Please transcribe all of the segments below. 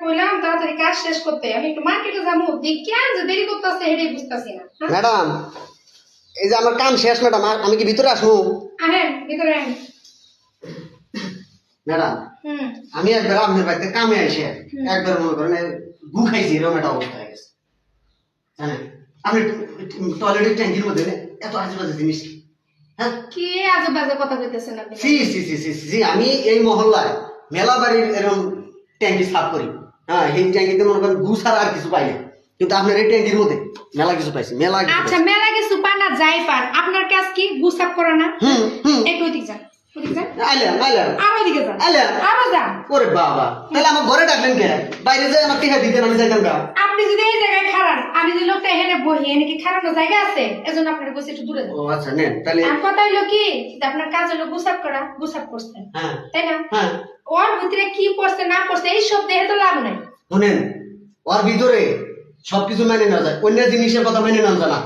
কইলাম তাড়াতাড়ি কাজ শেষ করতে, আমি একটু মার্কেটে যাবো, দেখি কেন যে দেরি করতেছে হেডেই বুঝতেছি না। ম্যাডাম এই যে আমার কাম শেষ ম্যাডাম, আমি কি ভিতরে আসবো? আহেন ভিতরে আহেন। ম্যাডাম আমি একবার আপনার বাড়িতে কামে এসে একবার মনে করেন গু খাইছি, এরকম একটা অবস্থা হয়ে গেছে জানেন। আপনি টয়লেটের ট্যাঙ্কির মধ্যে এত আজেবাজে জিনিস, হ্যাঁ কি আজে বাজে কথা কইতেছেন আপনি? সি সি সি সি সি আমি এই মহল্লায় মেলা বাড়ির এরকম ট্যাঙ্কি সাফ করি, হ্যাঁ এই ট্যাঙ্কিতে মনে করেন গু ছাড়া আর কিছু পাই না, কিন্তু আপনার এই ট্যাঙ্কির মধ্যে মেলা কিছু পাইছি, মেলা কিছু আচ্ছা মেলা কিছু পান না যাই পান, আপনার কাজ কি গুসাপ করা না? একটু ওদিকে যান, ওদিকে যান। আইলা আইলা আবার ওদিকে যান, আইলা আবার যান। ওরে বাবা, তাহলে আমার ঘরে ডাকলেন কে? বাইরে যাই আমার টিকা দিতেন, আমি যাইতাম গা। আপনি যদি এই জায়গায় খারান, আমি যে লোকটা এখানে বহি, এনে কি খারানোর জায়গা আছে? এজন্য আপনার বসে একটু দূরে যান। ও আচ্ছা নেন তাহলে। আর কথা হইলো কি যে আপনার কাজ হলো গুসাপ করা, গুসাপ করছেন, হ্যাঁ তাই না? হ্যাঁ ওর ভিতরে কি করছে না করছে এই সব দেখে তো লাভ নাই। শুনেন, ওর ভিতরে সবকিছু মেনে নেওয়া যায়, অন্য জিনিসের কথা মেনে নেওয়া যায় না,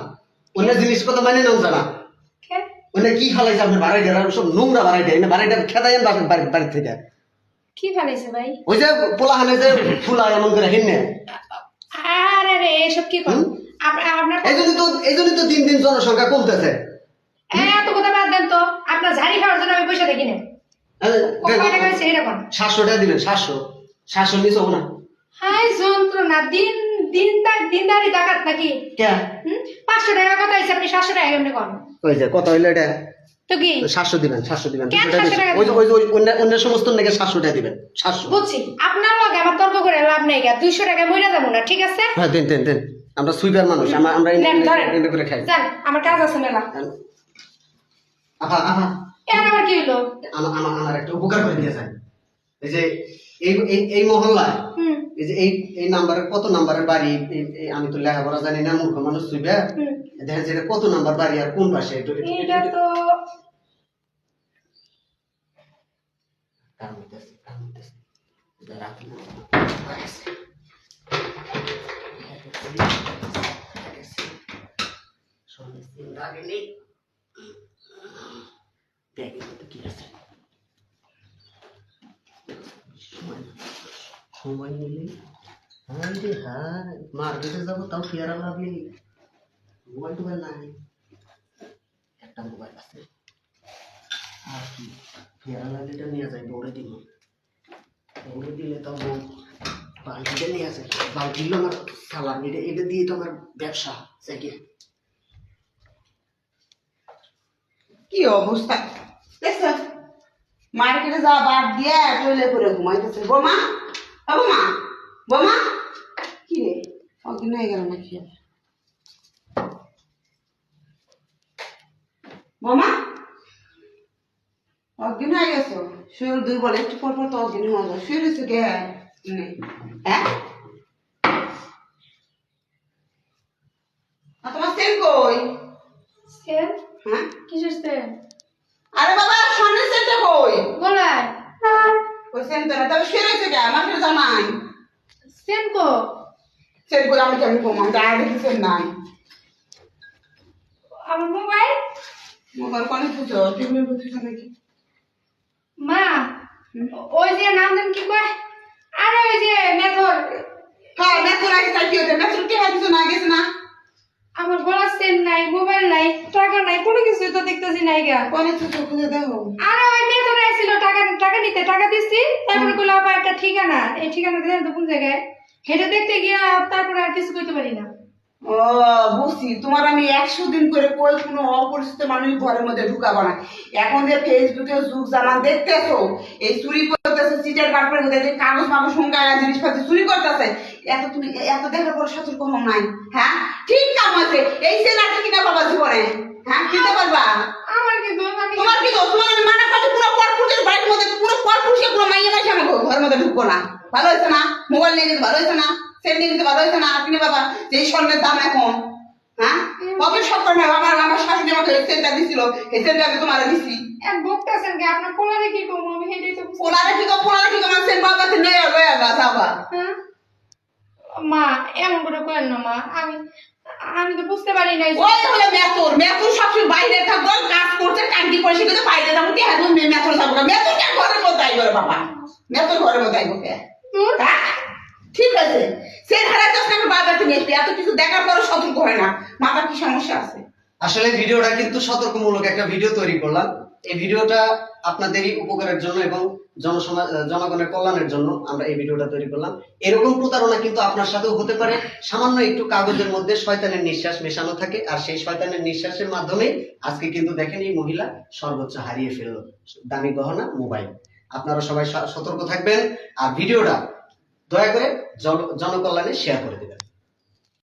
অন্য জিনিসের কথা মেনে নেওয়া যায় না। অন্য কি খালাইছে আপনার বাড়াই দেয়, সব নোংরা বাড়াই দেয়, বাড়াইটা খেদাই বাড়ি থেকে। কি ফেলাইছে ভাই? ওই যে পোলাহানে যে ফুলা এমন করে হেনে, আরে রে এসব কি করেন আপনার? এই জন্য তো দিন দিন জনসংখ্যা কমতেছে। এত কথা বাদ দেন তো, আপনার ঝাড়ি খাওয়ার জন্য আমি পয়সা দেখি না। কয় টাকা হয়েছে এরকম? 700 টাকা দিবেন, 700 নিচে হবো না। হাই যন্ত্রণা, দিন দিন দিনদারি ডাকাত নাকি? কে 500 টাকা কথা হয়েছে, আপনি 700 টাকা কেমনে করেন? ওই যে কত হইলো এটা? তো কি 700 দিবেন, 700 দিবেন। কেন 700 টাকা ওই যে অন্য সমস্ত নাকি 700 টাকা দিবেন, 700। বুঝছি, আপনার লগে আমার তর্ক করে লাভ নাই গা, 200 টাকা মইরা যাবো না, ঠিক আছে? হ্যাঁ দেন দেন দেন, আমরা সুইপার মানুষ, আমরা এনে করে খাই। যান, আমার কাজ আছে মেলা। আহা আহা এর আবার কি হলো? আমার একটা উপকার করে দিয়েছেন। এই যে এই মহল্লায় এই যে এই নাম্বারের কত নাম্বারের বাড়ি, আমি তো লেখাপড়া জানি না, মূর্খ মানুষ সুইবা, দেখেন যে কত নাম্বার বাড়ি আর কোন পাশে। এটা তো সময় নিলে মার্কেটে যাবো, তাও ফেরা লাগলে মোবাইল টোবাইল নাই, একটা মোবাইল আছে আর কি, ফেরা লাগলেটা নিয়ে যাই, দৌড়ে দিব, দৌড়ে দিলে তো বালতিটা নিয়ে আসে, বালতি হলো আমার সালাম, এটা দিয়ে তো আমার ব্যবসা চাইকে। কি অবস্থা দেখছ, মার্কেটে যাওয়া বাদ দিয়ে টয়লে করে ঘুমাইতেছে। বোমা বোমা বোমা, কি রে অজ্ঞান হয়ে গেল নাকি? বোমা অজ্ঞান হয়ে গেছো? শরীর দুর্বল, একটু পর পর তো অজ্ঞান হয়ে যাও, শুয়ে রয়েছো কে? হ্যাঁ তোমার সেন কই? সেন? হ্যাঁ কিসের সেন? আরে বাবা সামনের সেনটা কই? গলায়। ওই সেন তো না, তবে শুয়ে রয়েছে কে? মাঠে জানাই সেন কো? সেন করে আমি কেমন কম, আমি আর দেখি সেন নাই। আমার মোবাইল? মোবাইল কোনে খুঁজো? টেবিলের উপর খুঁজো নাকি? মা ওই যে নাম দেন কি কয়, আরে ওই যে মেথর। হ্যাঁ মেথর আছে, তাই কি হচ্ছে? মেথর কে হাদিস না গেছে না? আমার গলার সেন নাই, মোবাইল নাই, টাকা নাই, কোনো কিছু তো দেখতেছি নাই গা। কোনে খুঁজো, খুঁজে দেখো। আরে ওই মেথর আইছিল টাকা নিতে, টাকা দিছি, তারপরে কইলো আপা একটা ঠিকানা, এই ঠিকানা দিলেন তো কোন জায়গায়, হেঁটে দেখতে গিয়া তারপরে আর কিছু কইতে পারি না। ও বুঝছি, তোমার আমি 100 দিন করে কই কোনো অপরিচিত মানুষ ঘরের মধ্যে ঢুকাবো না। এখন যে ফেসবুকে যুগ জামান দেখতেছো, এই চুরি করতেছে, চিটার কাপড়ের মধ্যে যে কাগজ মাগজ সংখ্যা জিনিসপাতি চুরি করতেছে, এত তুমি এত দেখার পর সতর্ক হও নাই? হ্যাঁ ঠিক কাম আছে, এই সেন আছে কিনা বাবা জীবনে? হ্যাঁ কিনতে পারবা? আমার কি দোষ? আমি তোমার কি দোষ? তোমার আমি মানা করছি পুরো পরপুরুষের বাড়ির মধ্যে, পুরো পরপুরুষে পুরো মাইয়া মাইসে আমার ঘরের মধ্যে ঢুকবো না। ভালো হয়েছে না? মোবাইল নিয়ে যেতে ভালো হয়েছে না? সেল নিয়ে যেতে ভালো হয়েছে না? কিনে বাবা যে এই স্বর্ণের দাম এখন, হ্যাঁ কত সত্তর না, আমার শাশুড়ি আমাকে সেলটা দিছিল, এই সেলটা আমি তোমার দিছি। এক বকতাছেন কি আপনার পোলারে কি কম, আমি হেঁটেই তো পোলারে কি আমার সেল বাবা সেল নেই লয়া গা যাবা। হ্যাঁ মা এমন করে করেন না মা, আমি তো বুঝতে পারি নাই। ওই হলো মেথর সবসময় বাইরে থাকবো, কাজ করছে টাঙ্কি করে শিখে বাইরে যাবো, কি হ্যাঁ মেথর যাবো, মেথর কে ঘরের মধ্যে আইব রে বাবা, মেথর ঘরের মধ্যে আইব কে? সমস্যা আছে। আসলে ভিডিওটা কিন্তু সতর্কমূলক একটা ভিডিও তৈরি করলাম। এই ভিডিওটা আপনাদেরই উপকারের জন্য এবং জনগণের কল্যাণের জন্য আমরা এই ভিডিওটা তৈরি করলাম। এরকম প্রতারণা কিন্তু আপনার সাথেও হতে পারে। সামান্য একটু কাগজের মধ্যে শয়তানের নিঃশ্বাস মেশানো থাকে, আর সেই শয়তানের নিঃশ্বাসের মাধ্যমে আজকে কিন্তু দেখেন এই মহিলা সর্বোচ্চ হারিয়ে ফেলল দামি গহনা, মোবাইল। আপনারা সবাই সতর্ক থাকবেন আর ভিডিওটা দয়া করে জনকল্যাণে শেয়ার করে দেবেন।